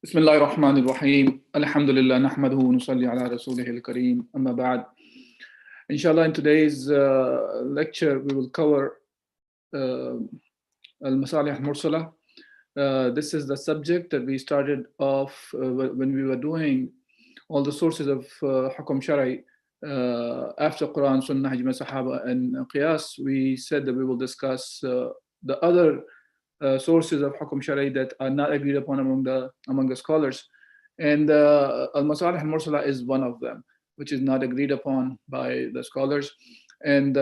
بسم الله الرحمن الرحيم الحمد لله نحمده ونصلي على رسوله الكريم أما بعد. Inshallah, in today's lecture we will cover Masalih Mursalah. This is the subject that we started off when we were doing all the sources of Hukm Shar'i after Quran, Sunnah, Ijma, Sahaba and Qiyas. We said that we will discuss the other sources of Hukm Shar'i that are not agreed upon among the scholars, and Al-Masalih al-Mursalah is one of them, which is not agreed upon by the scholars. And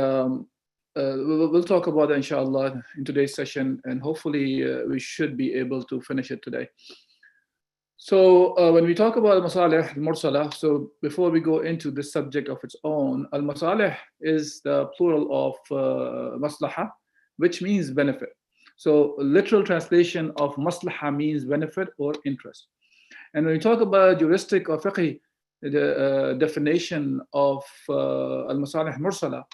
we'll talk about that inshallah in today's session, and hopefully we should be able to finish it today. So when we talk about Masalih al-Mursalah, so before we go into this subject of its own, al-Masalih is the plural of maslaha, which means benefit. So literal translation of maslaha means benefit or interest. And when we talk about juristic or fiqh, the definition of al-Masalih al-Mursalah,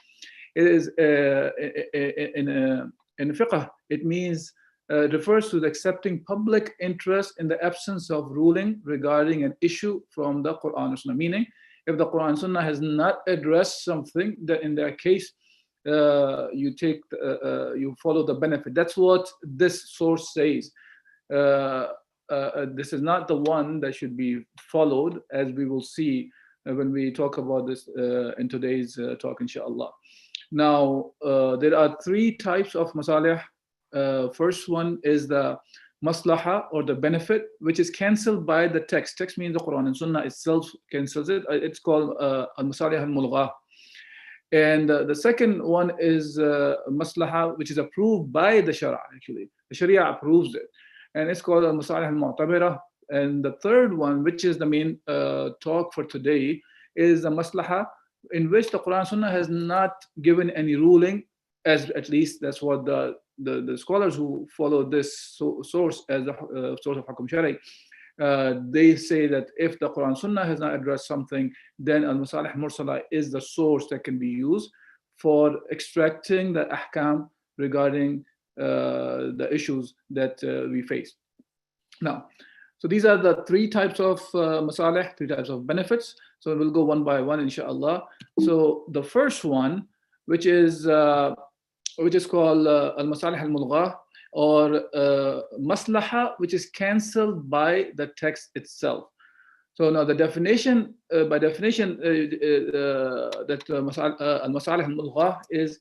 it is in fiqh, it means refers to the accepting public interest in the absence of ruling regarding an issue from the Quran or Sunnah. Meaning, if the Quran and Sunnah has not addressed something, that in that case, you follow the benefit. That's what this source says. This is not the one that should be followed, as we will see when we talk about this in today's talk, inshallah. Now, there are three types of masalih. First one is the maslaha, or the benefit, which is cancelled by the text. Text means the Quran and Sunnah itself cancels it. It's called al-masalih al-mulghah. And the second one is maslaha, which is approved by the Shara, actually. The Sharia approves it. And it's called al-masalih al-mu'tabira. And the third one, which is the main talk for today, is the maslaha, in which the Quran and Sunnah has not given any ruling, as at least that's what the scholars who follow this source as the source of Hukm Shar'i, they say that if the Quran Sunnah has not addressed something, then Al-Masalih Mursalah is the source that can be used for extracting the ahkam regarding the issues that we face. Now, so these are the three types of masalih, three types of benefits. So we'll go one by one, inshallah. So the first one, which is called al-masalih al-mulghah, or maslaha, which is cancelled by the text itself. So now the definition, by definition, that al-masalih al-mulghah is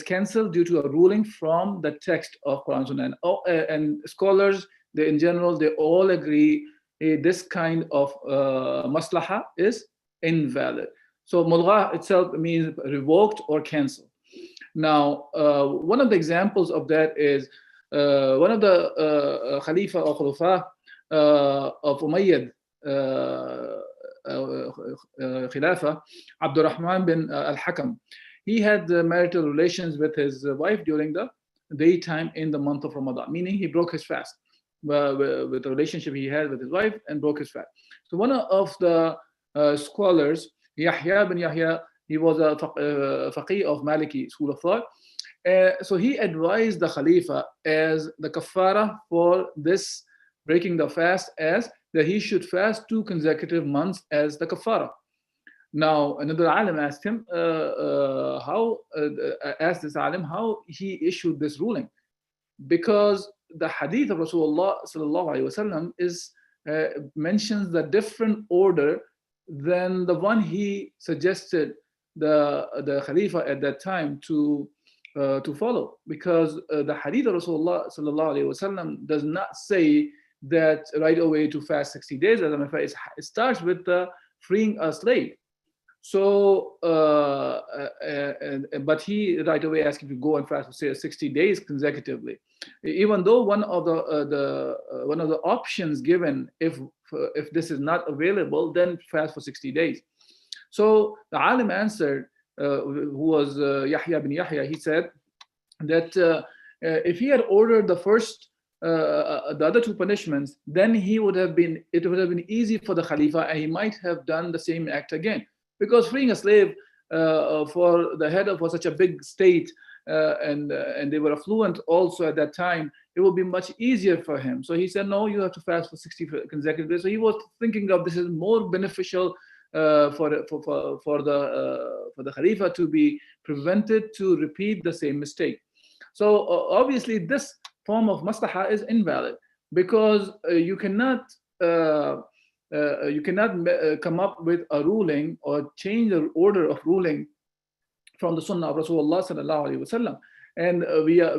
cancelled due to a ruling from the text of Quran Sunnah. And scholars, in general, they all agree this kind of maslaha is invalid. So mulghah itself means revoked or cancelled. Now, one of the examples of that is one of the Khalifa or Khulafa of Umayyad Khilafa, Abdurrahman bin al-Hakam. He had marital relations with his wife during the daytime in the month of Ramadan, meaning he broke his fast with the relationship he had with his wife, and broke his fast. So one of the scholars, Yahya bin Yahya, he was a faqih of Maliki school of thought. So he advised the Khalifa as the kafara for this breaking the fast, as that he should fast 2 consecutive months as the kafara. Now, another alim asked him, asked this alim how he issued this ruling, because the hadith of Rasulullah sallallahu alaihi wasallam is mentions the different order than the one he suggested the Khalifa at that time to follow, because the hadith of Rasulullah sallallahu alaihi wasallam does not say that right away to fast 60 days. As a matter of fact, it starts with freeing a slave. So, but he right away asked him to go and fast for say 60 days consecutively, even though one of the options given, if this is not available, then fast for 60 days. So the alim answered, who was Yahya bin Yahya, he said that if he had ordered the first, the other 2 punishments, then it would have been easy for the Khalifa, and he might have done the same act again. Because freeing a slave for the head of such a big state, and they were affluent also at that time, it will be much easier for him. So he said, no, you have to fast for 60 consecutive days. So he was thinking of this is more beneficial for the Khalifa to be prevented to repeat the same mistake. So obviously this form of maslaha is invalid, because you cannot come up with a ruling or change the order of ruling from the Sunnah of Rasulullah sallallahu alaihi wasallam. And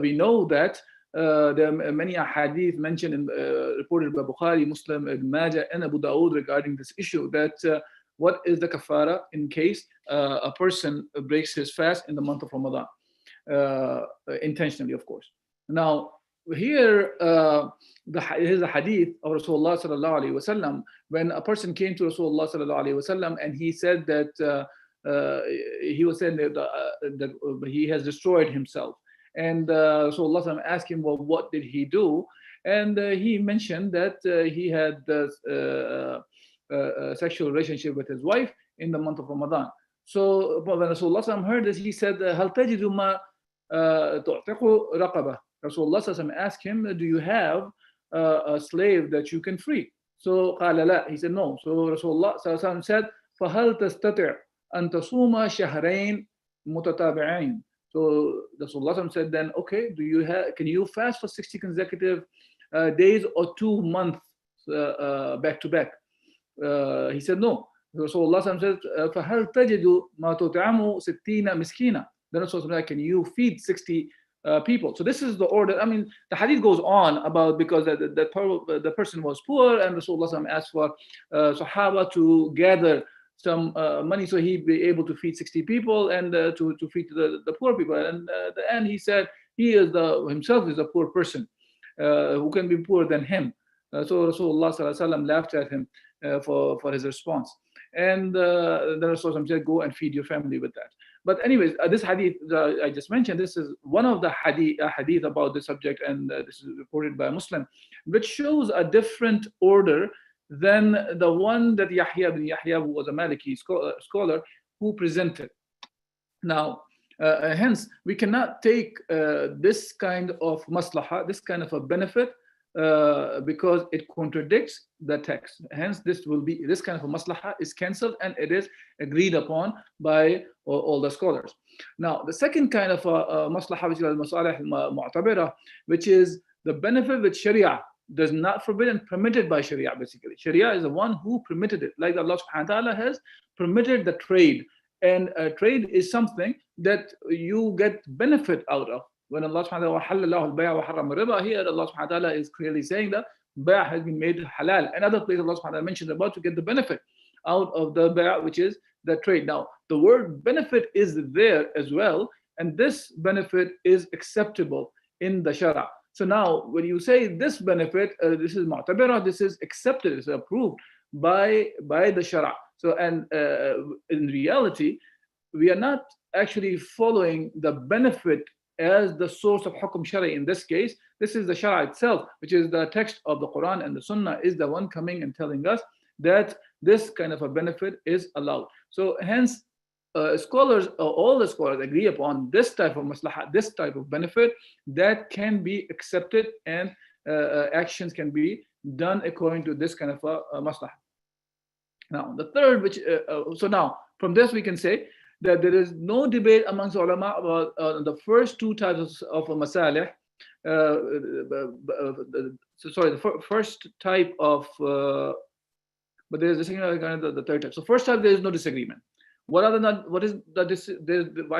we know that there are many hadith mentioned in reported by Bukhari, Muslim, Ibn Majah, and Abu Dawood regarding this issue, that what is the kafara in case a person breaks his fast in the month of Ramadan, intentionally, of course. Now here here's a hadith of Rasulullah sallallahu alaihi wasallam, when a person came to Rasulullah sallallahu alaihi wasallam and he said that he was saying that he has destroyed himself. And Rasulullah asked him, well, what did he do? And he mentioned that he had a sexual relationship with his wife in the month of Ramadan. So when Rasulullah heard this, he said, هل تجد ما تعتق رقبة? Rasulullah asked him, do you have a slave that you can free? So قال لا, he said no. So Rasulullah said, فهل تستطيع أن تصوم شهرين متتابعين? So Rasulullah said then, okay, can you fast for 60 consecutive days or 2 months back to back? He said no. Rasulullah said, فهل تجد ما تطعم 60 مسكينا? Then Rasulullah said, can you feed 60 people? So this is the order. I mean, the hadith goes on about, because the person was poor, and Rasulullah asked for Sahaba to gather some money so he'd be able to feed 60 people and to feed the poor people. And at the end he said he is himself is a poor person who can be poorer than him. So Rasulullah laughed at him for his response. And then Rasulullah said, go and feed your family with that. But anyways, this hadith I just mentioned, this is one of the hadith about the subject, and this is reported by a Muslim, which shows a different order than the one that Yahya bin Yahya, who was a Maliki scholar, who presented. Now, hence, we cannot take this kind of maslaha, this kind of a benefit, because it contradicts the text. Hence, this kind of a maslaha is cancelled, and it is agreed upon by all the scholars. Now, the second kind of maslaha, which is al-masalih al-mu'tabira, which is the benefit which Sharia does not forbid and permitted by Sharia, basically. Sharia is the one who permitted it. Like Allah subhanahu wa ta'ala has permitted the trade. And trade is something that you get benefit out of. When Allah subhanahu wa ta'ala here, Allah subhanahu wa ta'ala is clearly saying that bay' has been made halal. Another place Allah subhanahu wa ta'ala mentions about to get the benefit out of the bay', which is the trade. Now, the word benefit is there as well, and this benefit is acceptable in the Shara. So now, when you say this benefit, this is mu'tabira, this is accepted, it's approved by the Shara. So, and in reality, we are not actually following the benefit as the source of Hukm Shar'i. In this case, this is the Shara itself, which is the text of the Quran and the Sunnah, is the one coming and telling us that this kind of a benefit is allowed. So hence, scholars, all the scholars agree upon this type of maslaha, this type of benefit that can be accepted, and actions can be done according to this kind of a maslaha. Now, the third, which so now from this we can say that there is no debate amongst ulama about the first two types of masalih. The first type of, but there is the second, the third type. So first type, there is no disagreement. Why are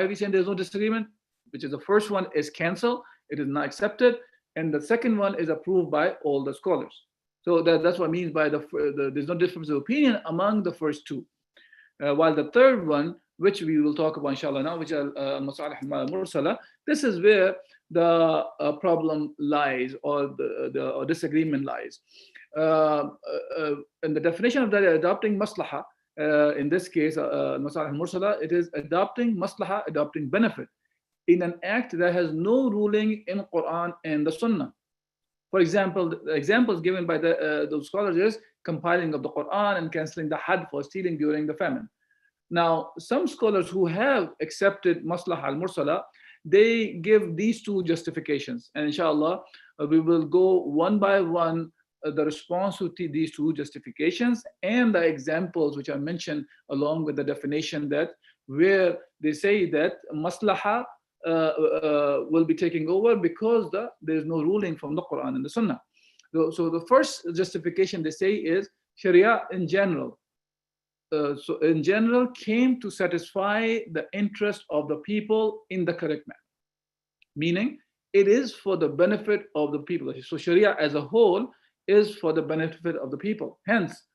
we saying there is no disagreement? Which is the first one is cancelled, it is not accepted, and the second one is approved by all the scholars. So that's what it means by there's no difference of opinion among the first two. While the third one, which we will talk about inshallah now, which is Masalih Mursalah, this is where the problem lies, or the disagreement lies. And the definition of that, adopting maslaha, in this case, Masalih Mursalah, it is adopting maslaha, adopting benefit in an act that has no ruling in Quran and the Sunnah. For example, the examples given by those scholars is compiling of the Quran and cancelling the had for stealing during the famine. Now, some scholars who have accepted maslaha al-mursala they give these two justifications. And inshallah, we will go one by one the response to these two justifications and the examples which are mentioned along with the definition, that where they say that maslaha will be taking over because there is no ruling from the Quran and the Sunnah. So the first justification they say is Sharia in general. So in general came to satisfy the interest of the people in the correct manner, meaning it is for the benefit of the people. So Sharia as a whole is for the benefit of the people. Hence,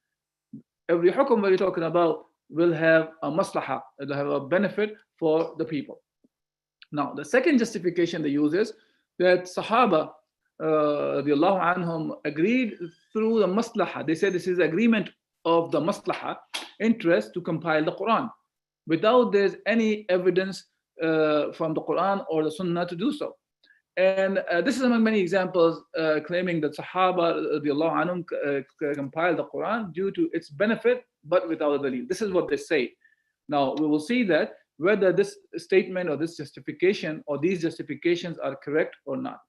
every hukum we're talking about will have a maslaha, it will have a benefit for the people. Now, the second justification they use is that Sahaba radiallahu anhum agreed through the maslaha. They said this is agreement of the maslaha interest to compile the Quran without there's any evidence from the Quran or the Sunnah to do so. And this is among many examples claiming that Sahaba radiallahu anhum compiled the Quran due to its benefit, but without a dalil. This is what they say. Now, we will see that whether this statement or this justification or these justifications are correct or not.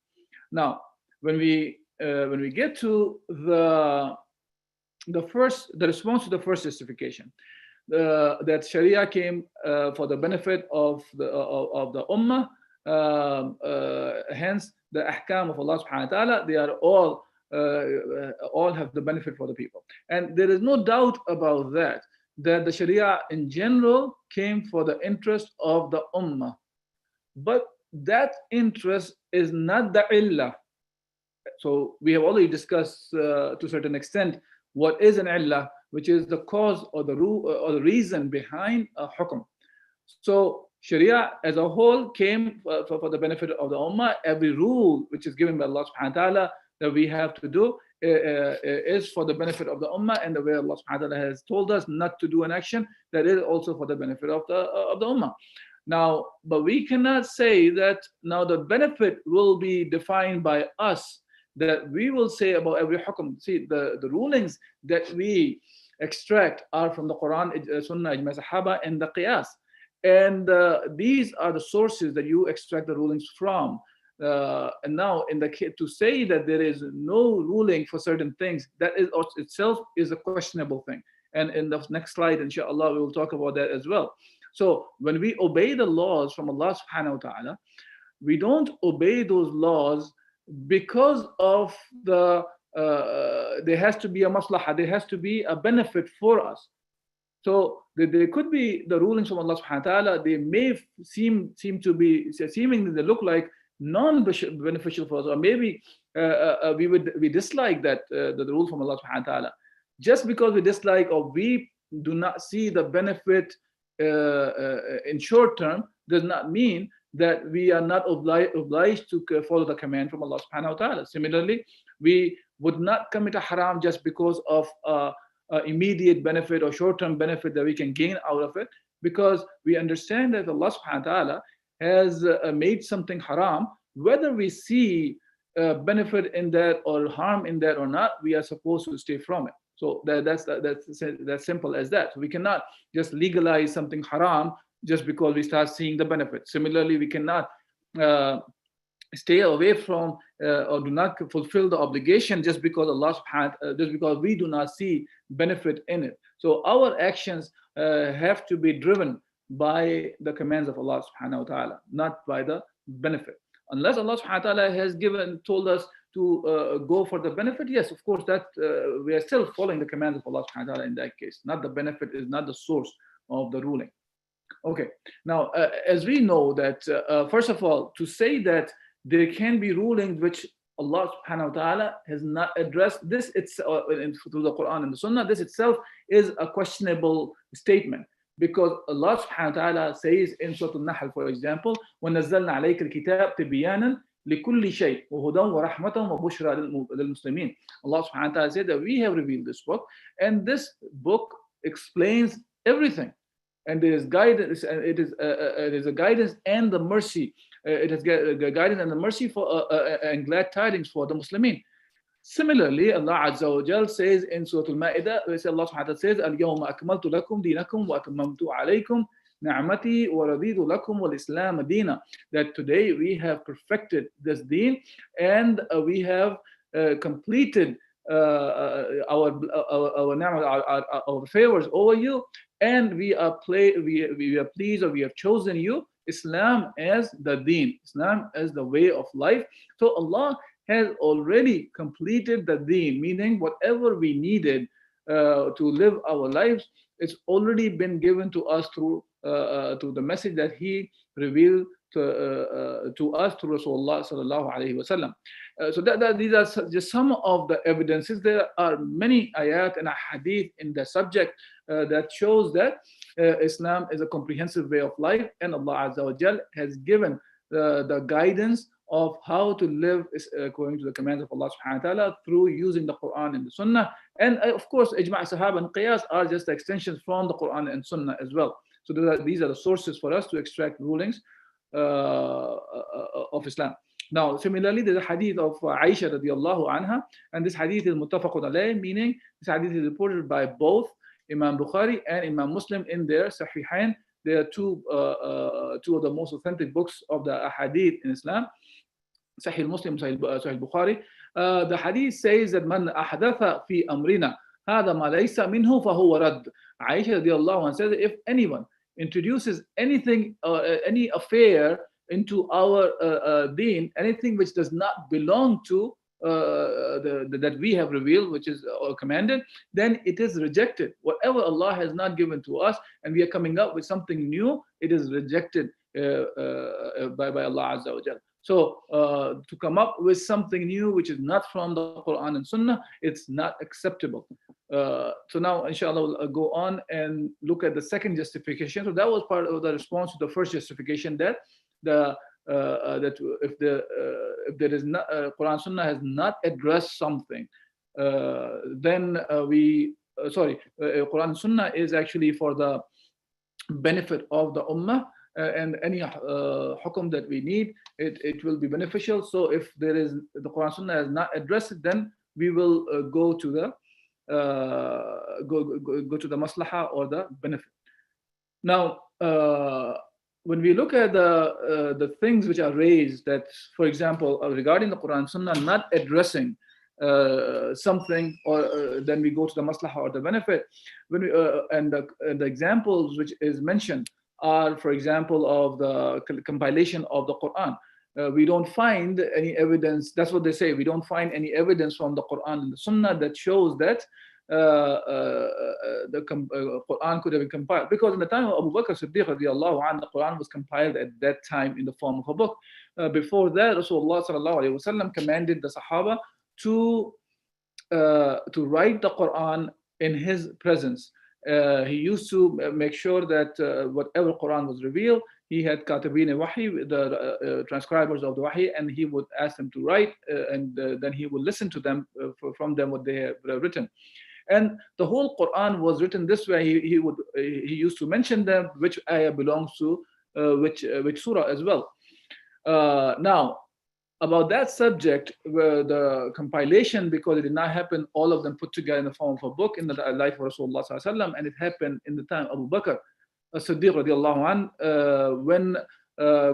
Now, when we get to the response to the first justification, that Sharia came for the benefit of the ummah, hence the ahkam of Allah subhanahu wa ta'ala, they are all have the benefit for the people. And there is no doubt about that the Sharia in general came for the interest of the ummah. But that interest is not the illah. So we have already discussed to a certain extent what is an illah, which is the cause or the reason behind a hukm. So Sharia as a whole came for the benefit of the ummah. Every rule which is given by Allah subhanahu wa ta'ala that we have to do is for the benefit of the ummah, and the way Allah subhanahu wa ta'ala has told us not to do an action, that is also for the benefit of the ummah. Now, but we cannot say that now the benefit will be defined by us, that we will say about every hukum. See, the rulings that we extract are from the Quran, Sunnah, Ijma Sahaba, and the Qiyas. And these are the sources that you extract the rulings from. And now, to say that there is no ruling for certain things, that is itself is a questionable thing. And in the next slide, inshallah, we will talk about that as well. So when we obey the laws from Allah subhanahu wa ta'ala, we don't obey those laws because of there has to be a maslaha, there has to be a benefit for us. So there could be the rulings from Allah subhanahu wa ta'ala, they may seemingly they look like non-beneficial for us, or maybe we dislike that the rule from Allah subhanahu wa ta'ala. Just because we dislike or we do not see the benefit in short term does not mean that we are not obliged to follow the command from Allah subhanahu wa ta'ala. Similarly, we would not commit a haram just because of immediate benefit or short-term benefit that we can gain out of it, because we understand that Allah subhanahu wa ta'ala has made something haram. Whether we see benefit in that or harm in that or not, we are supposed to stay from it. So that's simple as that. So we cannot just legalize something haram just because we start seeing the benefit. Similarly, we cannot stay away from or do not fulfill the obligation just because just because we do not see benefit in it. So our actions have to be driven by the commands of Allah subhanahu wa ta'ala, not by the benefit. Unless Allah subhanahu wa ta'ala has told us to go for the benefit, yes, of course, that we are still following the commands of Allah subhanahu wa ta'ala in that case. Not the benefit is not the source of the ruling. Okay, now as we know that first of all, to say that there can be rulings which Allah subhanahu wa ta'ala has not addressed, this it's through the Quran and the Sunnah, this itself is a questionable statement, because Allah subhanahu wa ta'ala says in Surah Al-Nahl, for example, وَنَزَّلْنَا عَلَيْكَ الْكِتَابَ تِبْيَانًا لِكُلِّ شَيْءٍ وَهُدًى وَرَحْمَةً وَبُشْرَى لِلْمُسْلِمِينَ. Allah subhanahu wa ta'ala said that we have revealed this book, and this book explains everything. And there is guidance, and it is a guidance and the mercy. It has guidance and the mercy for and glad tidings for the Muslimin. Similarly, Allah Azza wa Jal says in Surah Al-Ma'idah, Allah subhanahu wa ta'ala says, الْيَوْمَ أَكْمَلْتُ لَكُمْ دِينَكُمْ وَأَتْمَمْتُ عَلَيْكُمْ نعمتي ورضيت لكم والإسلام دينا. That today we have perfected this deen, and we have completed our favors over you, and we are pleased, or we have chosen you, Islam as the deen, Islam as the way of life. So Allah has already completed the deen, meaning whatever we needed to live our lives, it's already been given to us through the message that He revealed to us through Rasulullah sallallahu alaihi wasallam. So these are just some of the evidences. There are many ayat and hadith in the subject that shows that Islam is a comprehensive way of life, and Allah Azza wa Jal has given the guidance of how to live according to the commands of Allah subhanahu wa ta'ala through using the Quran and the Sunnah. And of course, Ijma' Sahaba and Qiyas are just extensions from the Quran and Sunnah as well. So these are the sources for us to extract rulings of Islam. Now, similarly, there's a hadith of Aisha radiallahu anha, and this hadith is muttafaqun alayh, meaning this hadith is reported by both Imam Bukhari and Imam Muslim in their Sahihain. They are two of the most authentic books of the hadith in Islam, Sahih Muslim, Sahih Bukhari. The hadith says that man ahdatha fi amrina hada ma laysa minhu fahuwa radd. Aisha radiallahu anha says, if anyone introduces anything, any affair into our deen, anything which does not belong to that we have revealed, which is commanded, then it is rejected. Whatever Allah has not given to us, and we are coming up with something new, it is rejected by Allah Azza wa Jal. So to come up with something new which is not from the Quran and Sunnah, it's not acceptable. So now, inshallah, we'll go on and look at the second justification. So that was part of the response to the first justification, that that if there is not Quran Sunnah has not addressed something, then Quran Sunnah is actually for the benefit of the ummah, and any hukum that we need, it will be beneficial. So if there is the Quran Sunnah has not addressed it, then we will go to the maslaha or the benefit. Now, when we look at the things which are raised, that, for example, regarding the Quran Sunnah not addressing something, or then we go to the maslaha or the benefit. When we, and the examples which is mentioned are, for example, of the compilation of the Quran. We don't find any evidence. That's what they say. We don't find any evidence from the Quran and the Sunnah that shows that the Quran could have been compiled, because in the time of Abu Bakr Siddiq radiallahu anhu, the Quran was compiled at that time in the form of a book. Before that, Rasulullah sallallahu alaihi wasallam commanded the Sahaba to write the Quran in his presence. He used to make sure that whatever Quran was revealed, he had katibin wahi, the transcribers of the wahi, and he would ask them to write, and then he would listen to them from them what they have written. And the whole Quran was written this way. He used to mention them, which ayah belongs to which surah as well. Now, about that subject, where the compilation, because it did not happen all of them put together in the form of a book in the life of Rasulullah sallallahu alaihi wasallam, and it happened in the time of Abu Bakr as-Siddiq radiallahu anh, when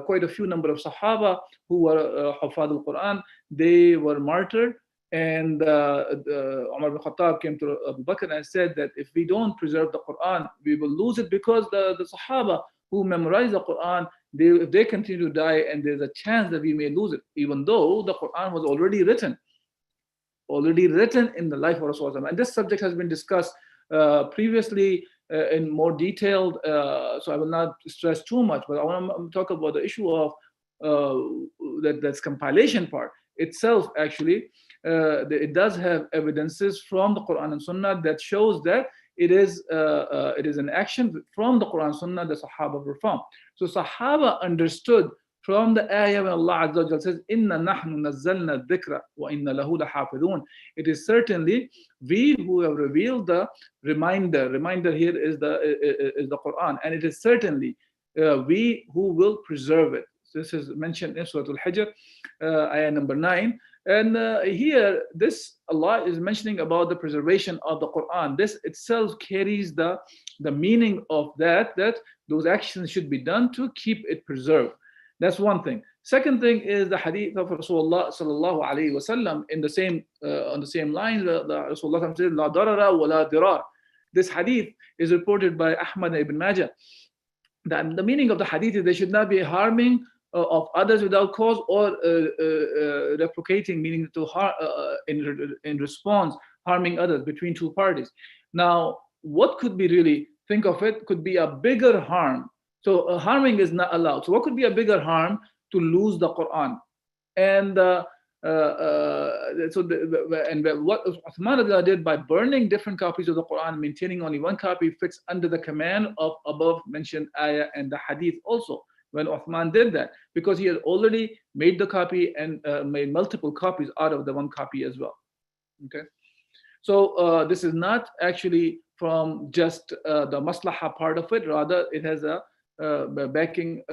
quite a few number of Sahaba who were Hufad al-Quran, they were martyred. And Umar bin Khattab came to Abu Bakr and said that if we don't preserve the Quran, we will lose it, because the Sahaba who memorized the Quran, if they continue to die, and there's a chance that we may lose it, even though the Quran was already written in the life of Rasulullah. And this subject has been discussed previously in more detailed, so I will not stress too much, but I want to talk about the issue of that's compilation part itself. Actually, it does have evidences from the Quran and Sunnah that shows that it is an action from the Quran and Sunnah the Sahaba performed. So Sahaba understood from the ayah when Allah Azza wa Jalla says, "Inna nahnu nazzalna dhikra wa inna lahu lahafidhun." It is certainly we who have revealed the reminder. Reminder here is the Quran, and it is certainly we who will preserve it. So this is mentioned in Surah Al-Hijr, ayah number 9. And here, this Allah is mentioning about the preservation of the Quran. This itself carries the meaning of that those actions should be done to keep it preserved. That's one thing. Second thing is the hadith of Rasulullah sallallahu alaihi wasallam in the same on the same line. The Rasulullah said, "La darara wa la dirar." This hadith is reported by Ahmad ibn Majah. The meaning of the hadith is there should not be harming of others without cause, or replicating, meaning to in response harming others between two parties. Now, what could be really, think of it, could be a bigger harm. So harming is not allowed. So what could be a bigger harm? To lose the Quran. And what Uthman did by burning different copies of the Quran, maintaining only one copy, fits under the command of above mentioned ayah and the hadith also. When Uthman did that, because he had already made the copy and made multiple copies out of the one copy as well. Okay, so this is not actually from just the maslaha part of it. Rather, it has a backing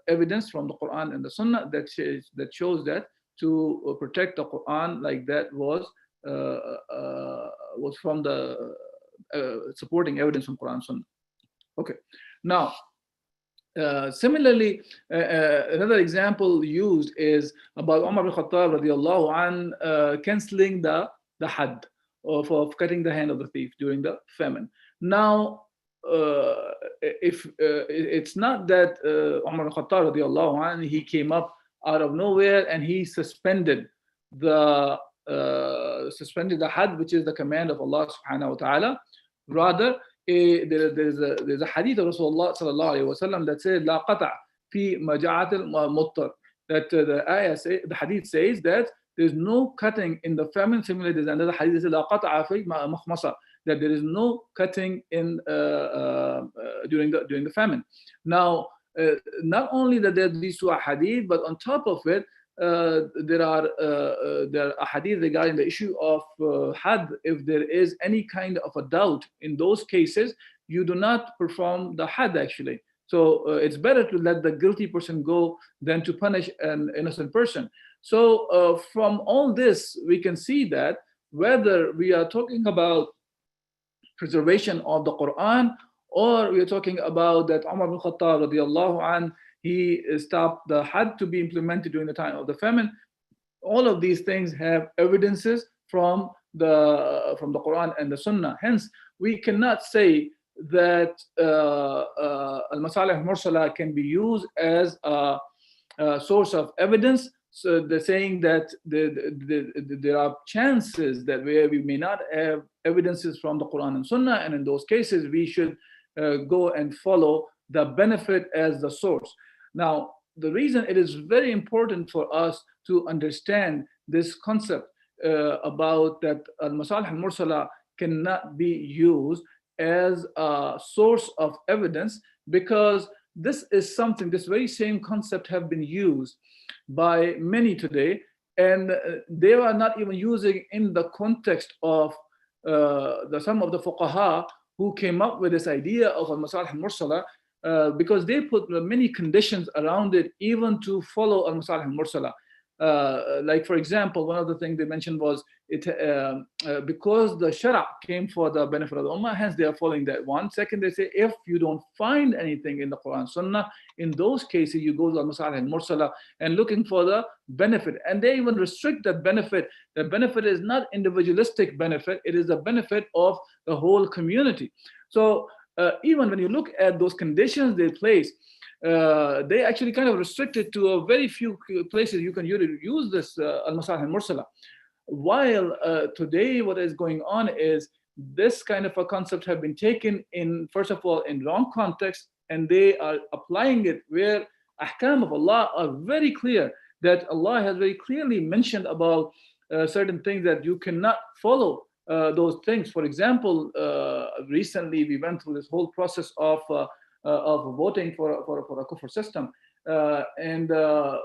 evidence from the Quran and the Sunnah that shows that to protect the Quran like that was from the supporting evidence from Quran and Sunnah. Okay, now. Similarly, another example used is about Umar bin Khattab radiallahu an cancelling the had of cutting the hand of the thief during the famine. Now, if it's not that Umar bin Khattab radiallahu an, he came up out of nowhere and he suspended the had, which is the command of Allah subhanahu wa ta'ala. Rather, there's a hadith of Rasulullah sallallahu alaihi wasallam that says la qata' fi maja'at al-muttar, that the hadith says that there's no cutting in the famine. Similarly, there's another hadith that says la qata'a fi makhmasa, that there is no cutting in during the famine. Now, not only that there are these two hadith, but on top of it, there are a hadith regarding the issue of had. If there is any kind of a doubt, in those cases you do not perform the had actually. So it's better to let the guilty person go than to punish an innocent person. So from all this we can see that whether we are talking about preservation of the Quran, or we are talking about that Umar bin Khattab radiallahu an, he stopped the had to be implemented during the time of the famine. All of these things have evidences from the Quran and the Sunnah. Hence, we cannot say that Masalih Mursalah can be used as a source of evidence. So they're saying that there are chances that where we may not have evidences from the Quran and Sunnah, and in those cases we should go and follow the benefit as the source. Now, the reason it is very important for us to understand this concept about that al-Masalih al-Mursala cannot be used as a source of evidence, because this is something, this very same concept have been used by many today, and they are not even using in the context of some of the fuqaha who came up with this idea of al-Masalih al-Mursala, because they put many conditions around it even to follow al-Masalih al-Mursala. Like for example, one of the things they mentioned was because the Shara' came for the benefit of the Ummah, hence they are following that one. Second, they say if you don't find anything in the Quran Sunnah, in those cases you go to al-Masalih al-Mursala and looking for the benefit. And they even restrict that benefit. The benefit is not individualistic benefit, it is the benefit of the whole community. So even when you look at those conditions they place, they actually kind of restricted to a very few places you can use this al-Masalih al-Mursala. While today what is going on is this kind of a concept have been taken in, first of all, in wrong context, and they are applying it where ahkam of Allah are very clear, that Allah has very clearly mentioned about certain things that you cannot follow those things. For example, recently we went through this whole process of voting for a kufr system, and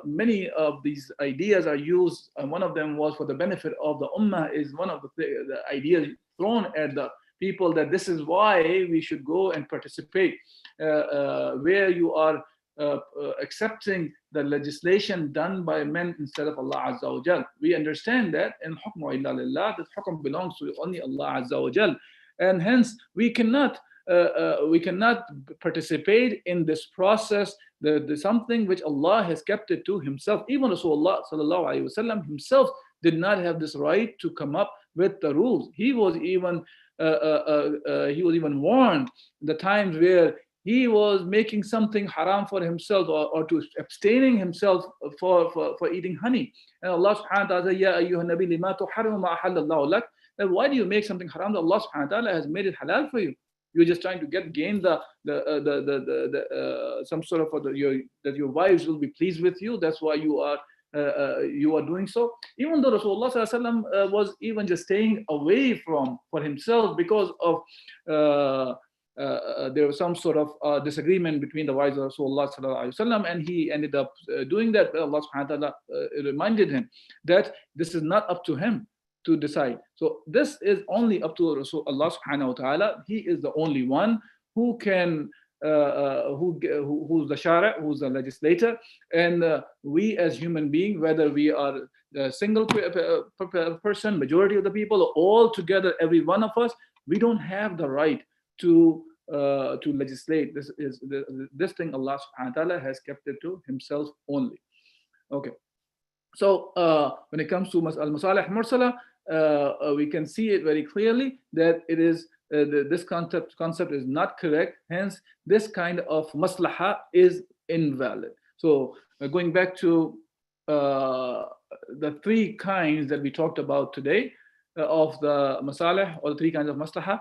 many of these ideas are used. And one of them was for the benefit of the ummah, is one of the ideas thrown at the people, that this is why we should go and participate where you are accepting the legislation done by men instead of Allah Azza wa Jal. We understand that in Hukm illa lillah, that Hukm belongs to only Allah Azza wa Jal, and hence we cannot participate in this process. The something which Allah has kept it to Himself. Even Rasulullah sallallahu alaihi wasallam himself did not have this right to come up with the rules. He was even warned the times where he was making something haram for himself, or to abstaining himself for eating honey. And Allah subhanahu wa ta'ala, Ya ayyuhan nabi lima tuharrimu ma ahallallahu lak. Then why do you make something haram that Allah subhanahu wa ta'ala has made it halal for you? You're just trying to gain some sort of that your wives will be pleased with you. That's why you are doing so. Even though Rasulullah sallallahu alaihi wasallam was even just staying away for himself because of there was some sort of disagreement between the wives of Rasulullah sallallahu alaihi wasallam, and he ended up doing that. But Allah subhanahu wa ta'ala reminded him that this is not up to him to decide. So this is only up to Allah subhanahu wa ta'ala. He is the only one who can who's the Shari', who's the legislator, and we as human beings, whether we are the single person, majority of the people, or all together, every one of us, we don't have the right to legislate. This thing Allah subhanahu wa ta'ala has kept it to Himself only. Okay. So when it comes to al-Masalih Mursalah, we can see it very clearly that it is this concept is not correct. Hence, this kind of maslaha is invalid. So going back to the three kinds that we talked about today of the masalih, or the three kinds of maslaha.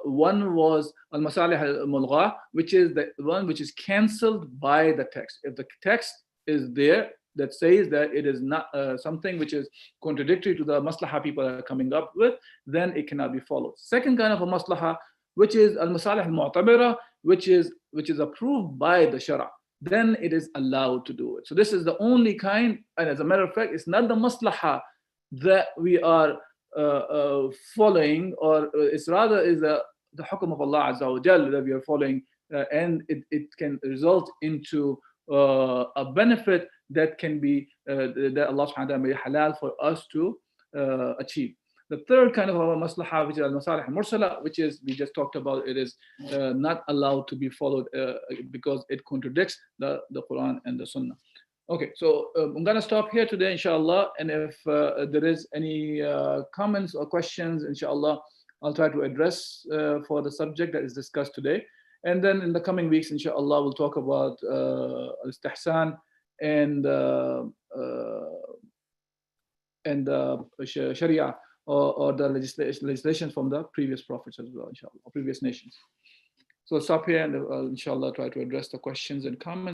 One was al-masalih al-mulgha, which is the one which is cancelled by the text. If the text is there that says that it is not something which is contradictory to the maslaha people are coming up with, then it cannot be followed. Second kind of a maslaha, which is al-masalih al-mu'tabira, which is approved by the shara, then it is allowed to do it. So this is the only kind, and as a matter of fact, it's not the maslaha that we are following, or it's rather is the hukm of Allah Azza wa Jal that we are following, and it can result into a benefit that can be that Allah subhanahu wa ta'ala made halal for us to achieve. The third kind of a maslaha, which is al-masalih mursala, which is, we just talked about, it is not allowed to be followed because it contradicts the Quran and the Sunnah. Okay, so I'm going to stop here today, inshallah, and if there is any comments or questions, inshallah, I'll try to address for the subject that is discussed today. And then in the coming weeks, inshallah, we'll talk about al-istihsan and Sharia, or the legislation from the previous prophets as well, inshallah, or previous nations. So I'll stop here and inshallah try to address the questions and comments.